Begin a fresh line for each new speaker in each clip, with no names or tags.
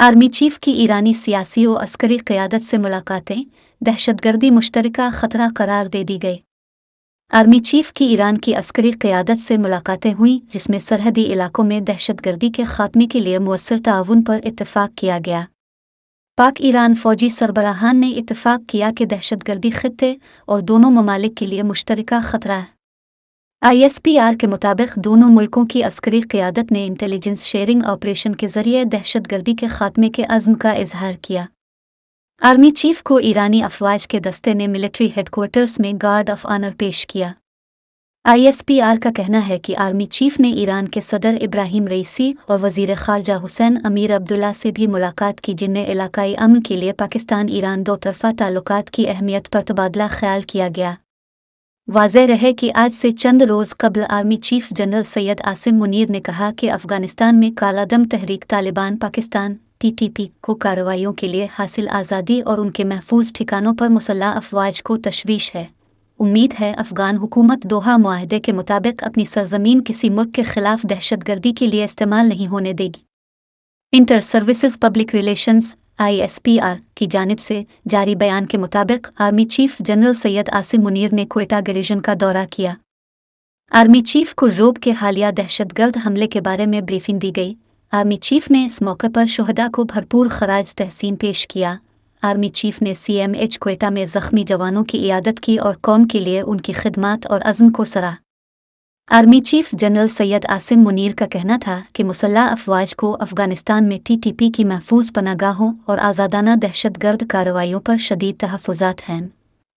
Army chief की ईरानी सियासी और अस्करी क़यादत से मुलाकातें दहशतगर्दी मुश्तरका ख़तरा करार दे दी गई। आर्मी चीफ की ईरान की अस्करी क़यादत से मुलाकातें हुईं, जिसमें सरहदी इलाकों में दहशतगर्दी के ख़ात्मे के लिए मुअस्सर ताउन पर इत्तफ़ाक़ किया गया। पाक ईरान फ़ौजी सरबराहान ने इत्तफ़ाक़ किया कि दहशतगर्दी ख़ित्ते और दोनों ममालिक के लिए मुश्तरका ख़तरा है। ISPR के मुताबिक दोनों मुल्कों की अस्करी क़यादत ने इंटेलिजेंस शेयरिंग ऑपरेशन के ज़रिए दहशतगर्दी के ख़ात्मे के अज़्म का इजहार किया। आर्मी चीफ को ईरानी अफ़वाज के दस्ते ने मिलिट्री हेडक्वार्टर्स में गार्ड ऑफ ऑनर पेश किया। ISPR का कहना है कि आर्मी चीफ ने ईरान के सदर इब्राहिम रईसी और वज़ीर ख़ारजा हुसैन अमीर अब्दुल्ला से भी मुलाकात की, जिनमें इलाकाई अमन के लिए पाकिस्तान ईरान दो तरफ़ा ताल्लुकात की अहमियत पर तबादला ख्याल किया गया। वाज़ेह रहे कि आज से चंद रोज़ कबल army chief general Syed Asim Munir ने कहा कि अफ़गानिस्तान में कालादम तहरीक तालिबान पाकिस्तान TTP को कार्रवाइयों के लिए हासिल आज़ादी और उनके महफूज ठिकानों पर मुसल्लह अफ़वाज को तशवीश है। उम्मीद है अफ़गान हुकूमत दोहा मुआहदे के मुताबिक अपनी सरजमीन किसी मुल्क के ख़िलाफ़ दहशतगर्दी के लिए इस्तेमाल नहीं होने देगी। Inter services public relations ISPR की जानिब से जारी बयान के मुताबिक army chief general Syed Asim Munir ने क्वेटा गरीजन का दौरा किया। आर्मी चीफ को रोब के हालिया दहशतगर्द हमले के बारे में ब्रीफिंग दी गई। आर्मी चीफ ने इस मौके पर शुहदा को भरपूर खराज तहसीन पेश किया। आर्मी चीफ ने CMH क्वेटा में ज़ख्मी जवानों की इयादत की और कौम के लिए उनकी खिदमात और अज़्म को सराहा। Army chief general Syed Asim Munir का कहना था कि मुसल्लह अफ़वाज को अफ़गानिस्तान में TTP की महफूज पनागाहों और आज़ादाना दहशतगर्द कार्रवाइयों पर शदीद तहफ़्फ़ुज़ात हैं।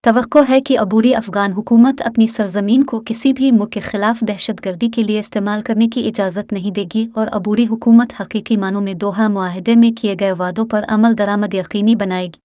तवक्को है कि अबूरी अफ़गान हुकूमत अपनी सरजमीन को किसी भी मुल्क के ख़िलाफ़ दहशतगर्दी के लिए इस्तेमाल करने की इजाज़त नहीं देगी और अबूरी हुकूमत हकीकी मानों में दोहा मुआहदे में किए गए वादों पर अमल दरामद यकीनी बनाएगी।